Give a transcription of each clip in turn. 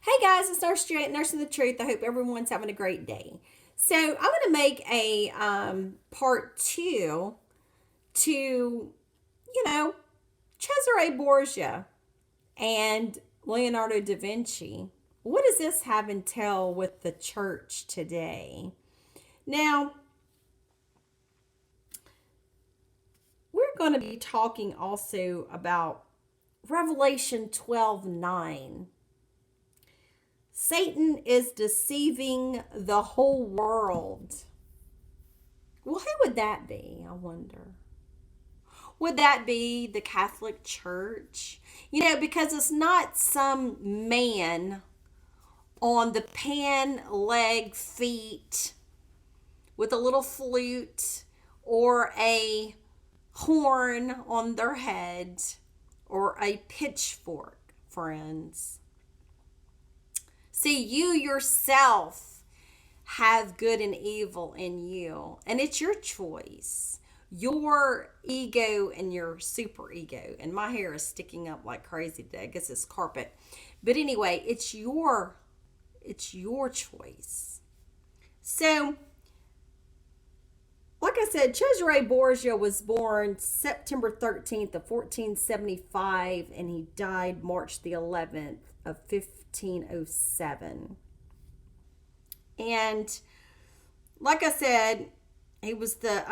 Hey guys, it's Nurse J, Nursing the Truth. I hope everyone's having a great day. So I'm going to make a part two to, Cesare Borgia and Leonardo da Vinci. What does this have in tell with the church today? Now, we're going to be talking also about Revelation 12:9. Satan is deceiving the whole world. Well, who would that be? I wonder. Would that be the Catholic Church? Because it's not some man on the pan leg feet with a little flute or a horn on their head or a pitchfork, friends. See, you yourself have good and evil in you, and it's your choice. Your ego and your super ego. And my hair is sticking up like crazy today. I guess it's carpet. But anyway, it's your choice. So, like I said, Cesare Borgia was born September 13th of 1475, and he died March the 11th of 1507. And like I said, he was the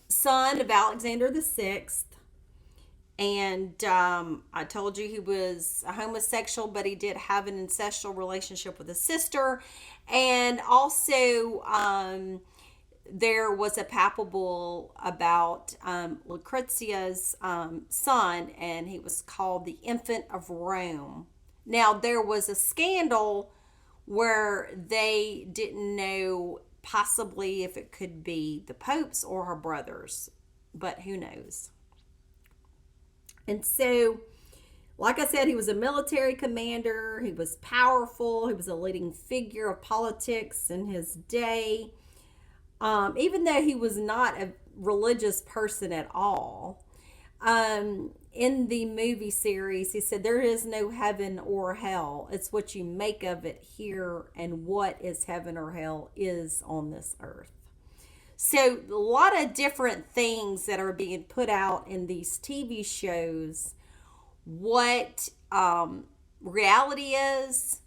son of Alexander the Sixth. And I told you he was a homosexual, but he did have an incestual relationship with his sister. And also, there was a papal bull about Lucrezia's son, and he was called the Infant of Rome. Now, there was a scandal where they didn't know possibly if it could be the Pope's or her brother's, but who knows. And so, like I said, he was a military commander. He was powerful. He was a leading figure of politics in his day. Even though he was not a religious person at all. In the movie series, he said, there is no heaven or hell. It's what you make of it here, and what is heaven or hell is on this earth. So, a lot of different things that are being put out in these TV shows, what reality is,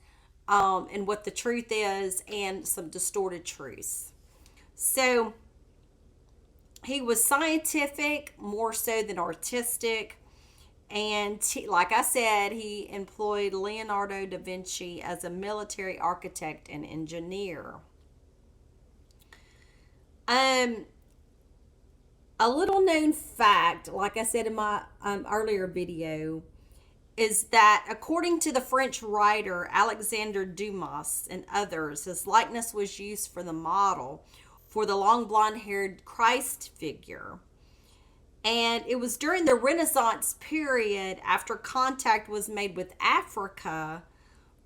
and what the truth is, and some distorted truths. So, he was scientific more so than artistic. And like I said, he employed Leonardo da Vinci as a military architect and engineer. A little known fact, like I said in my earlier video, is that according to the French writer Alexander Dumas and others, his likeness was used for the model for the long blonde haired Christ figure. And it was during the Renaissance period, after contact was made with Africa,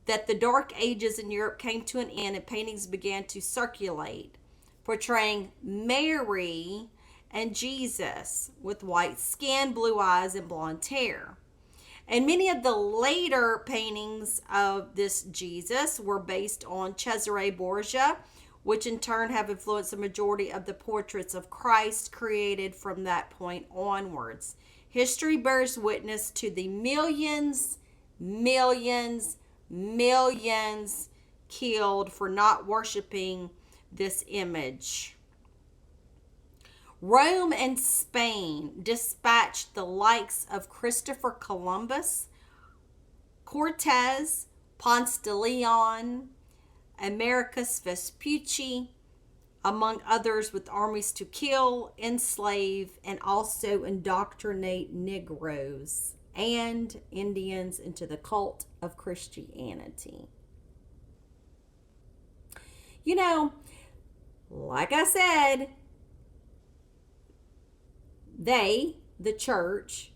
that the Dark Ages in Europe came to an end and paintings began to circulate, portraying Mary and Jesus with white skin, blue eyes, and blonde hair. And many of the later paintings of this Jesus were based on Cesare Borgia, which in turn have influenced the majority of the portraits of Christ created from that point onwards. History bears witness to the millions killed for not worshiping this image. Rome and Spain dispatched the likes of Christopher Columbus, Cortez, Ponce de Leon, Americus Vespucci, among others, with armies to kill, enslave, and also indoctrinate Negroes and Indians into the cult of Christianity. Like I said, the church,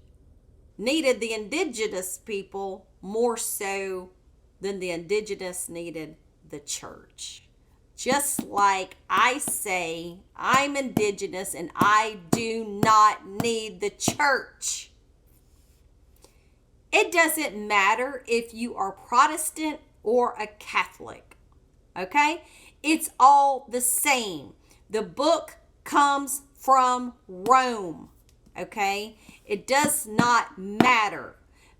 needed the indigenous people more so than the indigenous needed the church. Just like I say, I'm indigenous and I do not need the church. It doesn't matter if you are Protestant or a Catholic. Okay? It's all the same. The book comes from Rome. Okay? It does not matter.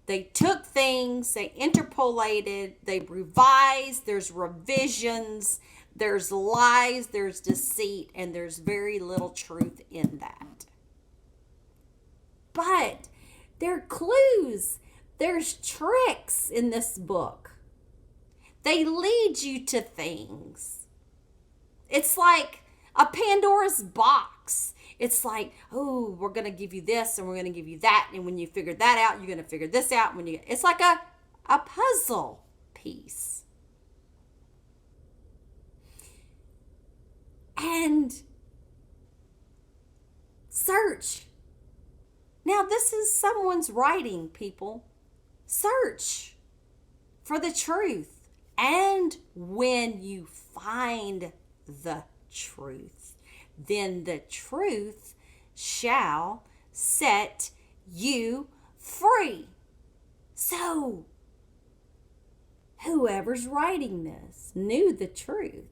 They took things, they interpolated, they revised, there's revisions, there's lies, there's deceit, and there's very little truth in that. But there are clues, there's tricks in this book. They lead you to things. It's like a Pandora's box. It's like, oh, we're going to give you this and we're going to give you that. And when you figure that out, you're going to figure this out. It's like a puzzle piece. And search. Now, this is someone's writing, people. Search for the truth. And when you find the truth, then the truth shall set you free. So, whoever's writing this knew the truth.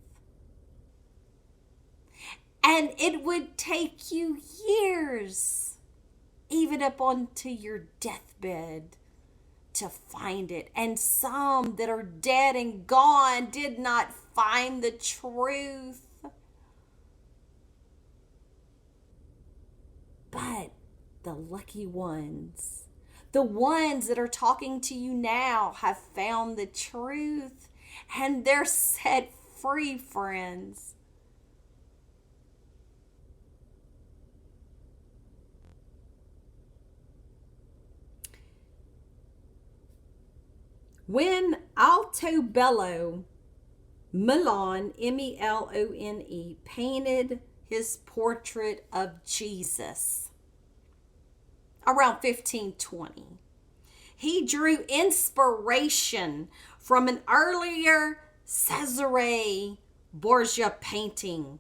And it would take you years, even up onto your deathbed, to find it. And some that are dead and gone did not find the truth. But the lucky ones, the ones that are talking to you now, have found the truth. And they're set free, friends. When Altobello Milan, Melone, painted his portrait of Jesus around 1520, he drew inspiration from an earlier Cesare Borgia painting,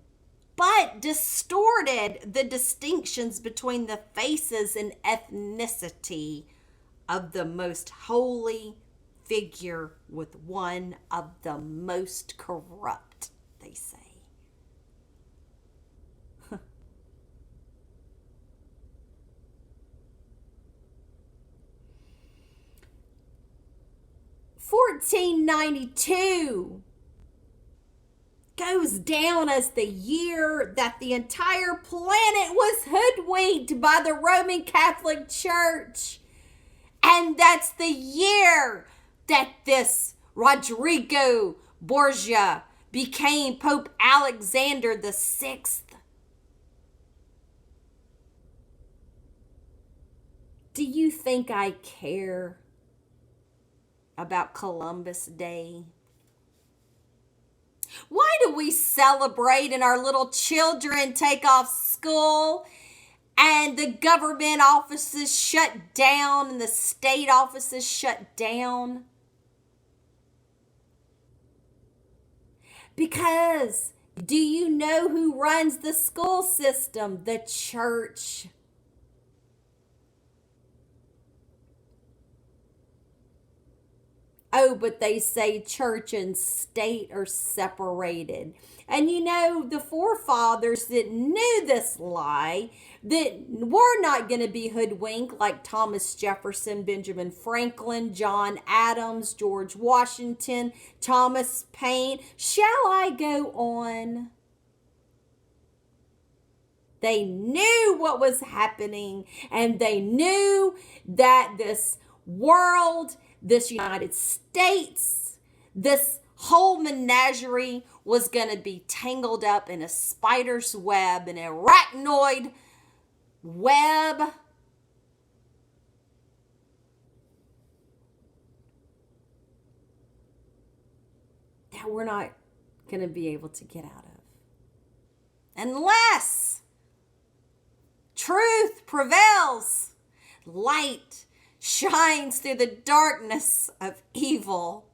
but distorted the distinctions between the faces and ethnicity of the most holy figure with one of the most corrupt, they say. 1492 goes down as the year that the entire planet was hoodwinked by the Roman Catholic Church. And that's the year that this Rodrigo Borgia became Pope Alexander the Sixth. Do you think I care about Columbus Day? Why do we celebrate and our little children take off school and the government offices shut down and the state offices shut down? Because do you know who runs the school system? The church. Oh, but they say church and state are separated. And you know, the forefathers that knew this lie, that were not going to be hoodwinked, like Thomas Jefferson, Benjamin Franklin, John Adams, George Washington, Thomas Paine. Shall I go on? They knew what was happening, and they knew that this world, this United States, this whole menagerie was going to be tangled up in a spider's web, an arachnoid web. That we're not going to be able to get out of. Unless truth prevails, light shines through the darkness of evil.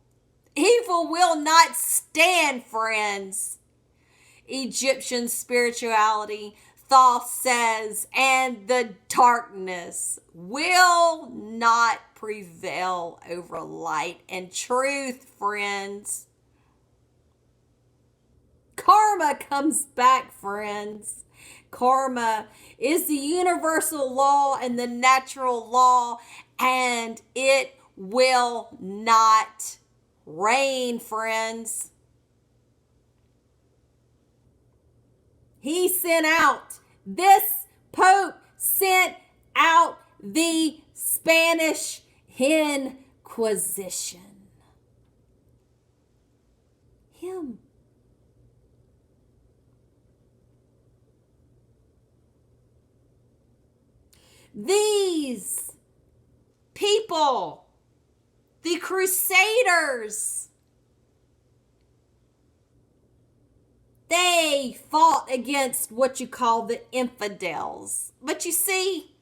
Evil will not stand, friends. Egyptian spirituality, Thoth says, and the darkness will not prevail over light and truth, friends. Karma comes back, friends. Karma is the universal law and the natural law, and it will not reign, friends. He sent out, this Pope sent out the Spanish Inquisition. Him. These people, the Crusaders, they fought against what you call the infidels. But you see,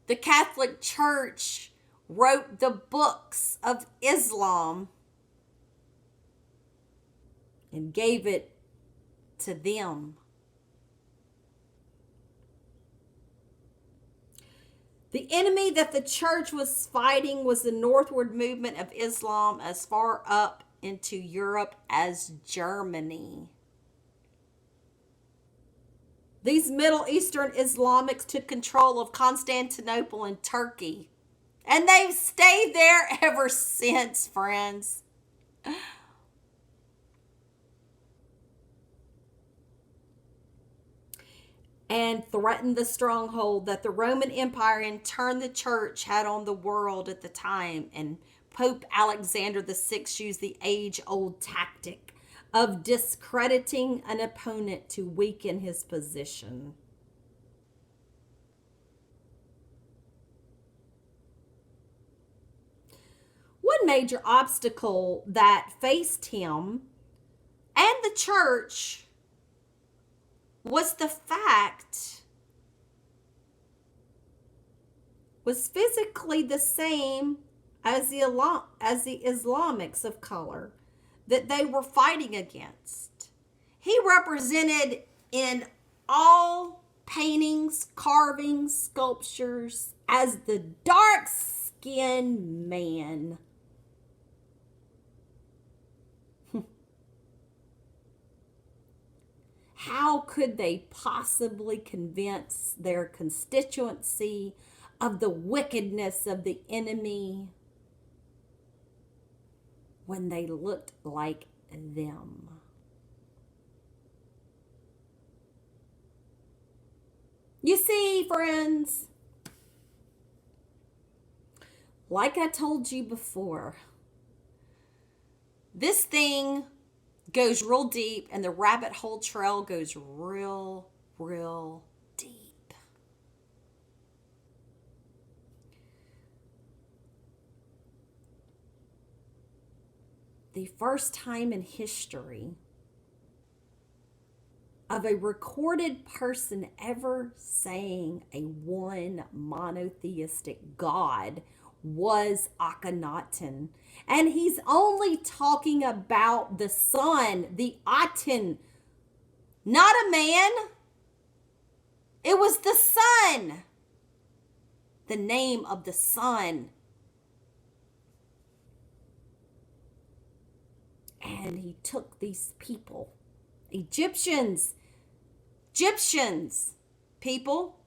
the Catholic Church wrote the books of Islam and gave it to them. The enemy that the church was fighting was the northward movement of Islam as far up into Europe as Germany. These Middle Eastern Islamics took control of Constantinople and Turkey. And they've stayed there ever since, friends. And threatened the stronghold that the Roman Empire and turn the church had on the world at the time. And Pope Alexander VI used the age-old tactic of discrediting an opponent to weaken his position. One major obstacle that faced him and the church was the fact was physically the same as the Islamics of color that they were fighting against. He represented in all paintings, carvings, sculptures as the dark-skinned man. How could they possibly convince their constituency of the wickedness of the enemy when they looked like them? You see, friends, like I told you before, this thing goes real deep, and the rabbit hole trail goes real deep. The first time in history of a recorded person ever saying a one monotheistic God was Akhenaten. And he's only talking about the sun, the Aten, not a man. It was the sun, the name of the sun. And he took these people, Egyptians, people,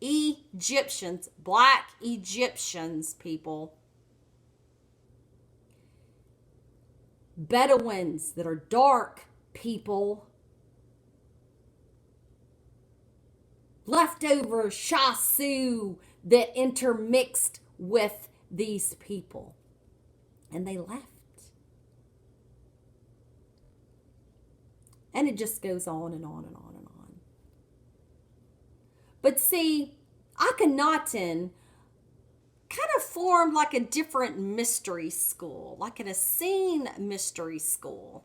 Egyptians, black Egyptians, people, Bedouins that are dark people, leftover Shasu that intermixed with these people, and they left. And it just goes on and on and on and on. But see, Akhenaten kind of formed like a different mystery school, like an Essene mystery school.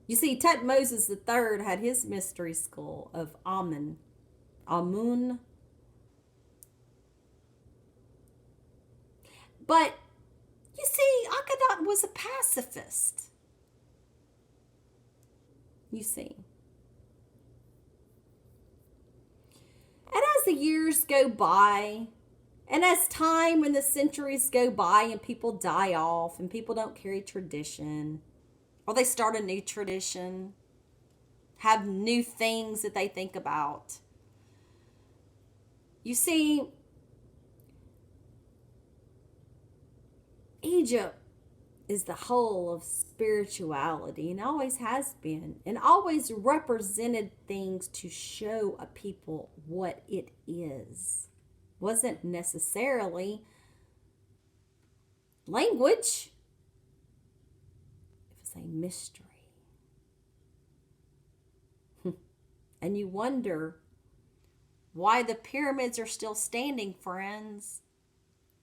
You see, Tutmosis III had his mystery school of Amun. But you see, Akhenaten was a pacifist. You see. And as the years go by, and as time and the centuries go by and people die off and people don't carry tradition, or they start a new tradition, have new things that they think about. You see, Egypt is the whole of spirituality and always has been, and always represented things to show a people what it is. Wasn't necessarily language. It was a mystery. And you wonder why the pyramids are still standing, friends,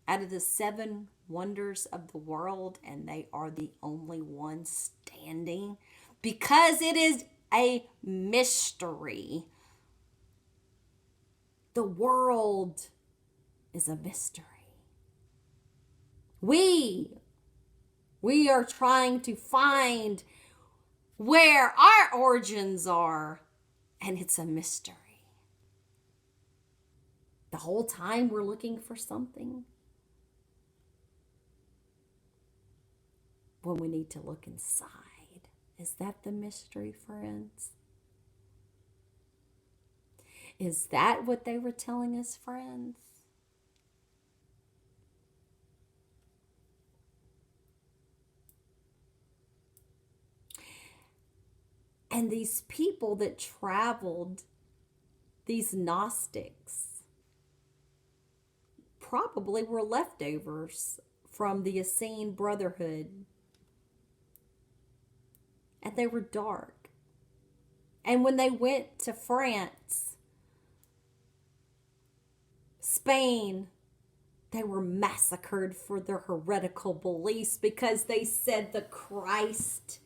out of the 7 wonders of the world, and they are the only ones standing, because it is a mystery. The world is a mystery. We are trying to find where our origins are, and it's a mystery. The whole time we're looking for something, when we need to look inside. Is that the mystery, friends? Is that what they were telling us, friends? And these people that traveled, these Gnostics, probably were leftovers from the Essene Brotherhood. And they were dark. And when they went to France, Spain, they were massacred for their heretical beliefs because they said the Christ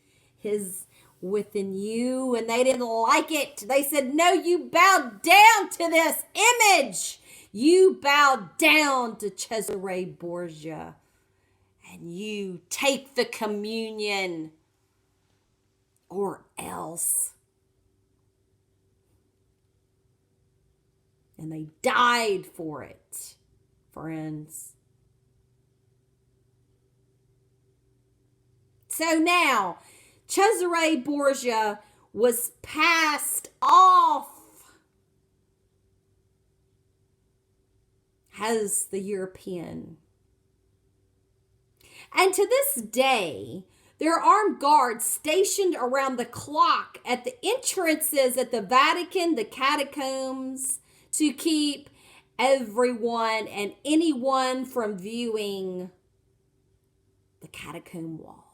is within you, and they didn't like it. They said, no, you bow down to this image. You bow down to Cesare Borgia, and you take the communion, or else. And they died for it, friends. So now, Cesare Borgia was passed off as the European. And to this day, there are armed guards stationed around the clock at the entrances at the Vatican, the catacombs, to keep everyone and anyone from viewing the catacomb walls.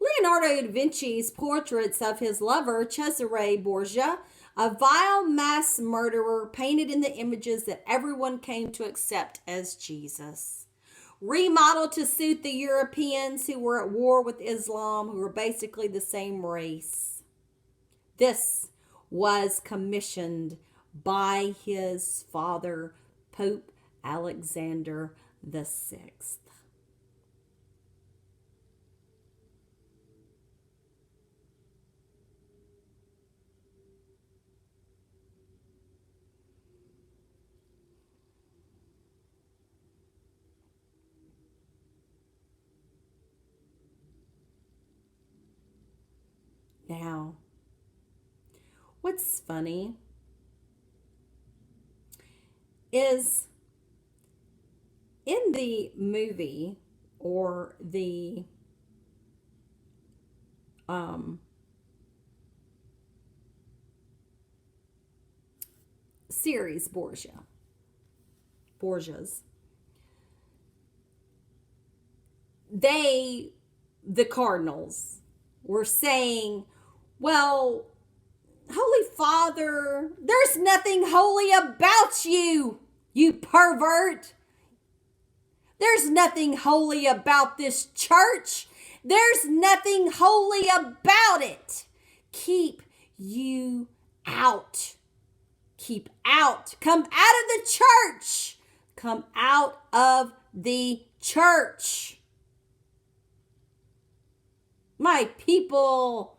Leonardo da Vinci's portraits of his lover, Cesare Borgia, a vile mass murderer, painted in the images that everyone came to accept as Jesus. Remodeled to suit the Europeans who were at war with Islam, who were basically the same race. This was commissioned by his father, Pope Alexander the Sixth. Now, what's funny is in the movie or the series Borgia's, the Cardinals, were saying, well, Holy Father, there's nothing holy about you, you pervert. There's nothing holy about this church. There's nothing holy about it. Keep you out. Keep out. Come out of the church. Come out of the church. My people,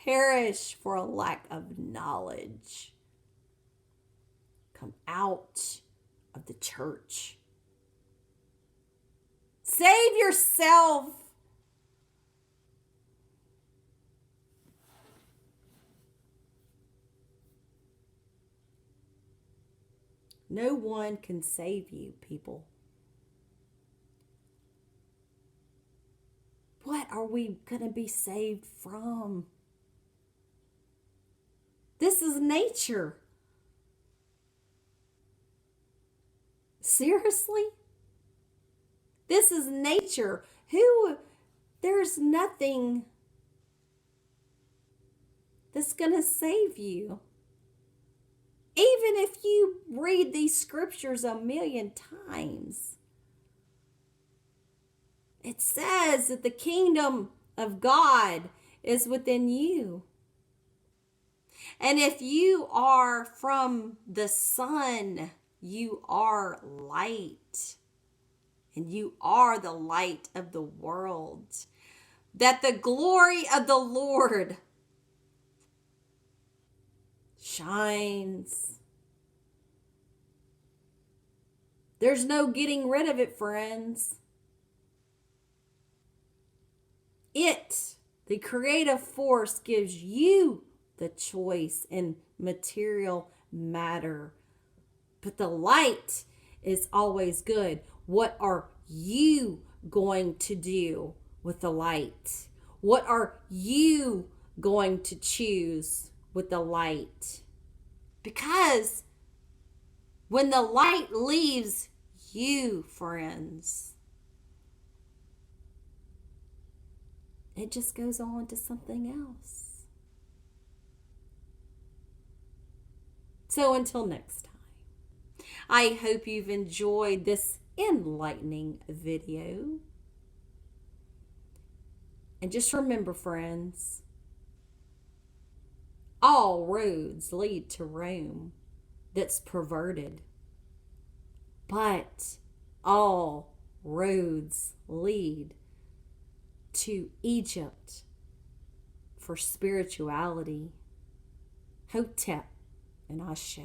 perish for a lack of knowledge. Come out of the church. Save yourself. No one can save you, people. What are we going to be saved from? This is nature. Seriously? This is nature. There's nothing that's going to save you. Even if you read these scriptures a million times, it says that the kingdom of God is within you. And if you are from the Son, you are light. And you are the light of the world. That the glory of the Lord shines. There's no getting rid of it, friends. The creative force, gives you the choice in material matter. But the light is always good. What are you going to do with the light? What are you going to choose with the light? Because when the light leaves you, friends, it just goes on to something else. So until next time, I hope you've enjoyed this enlightening video. And just remember, friends, all roads lead to Rome that's perverted. But all roads lead to Egypt for spirituality. Hotep and Ashe.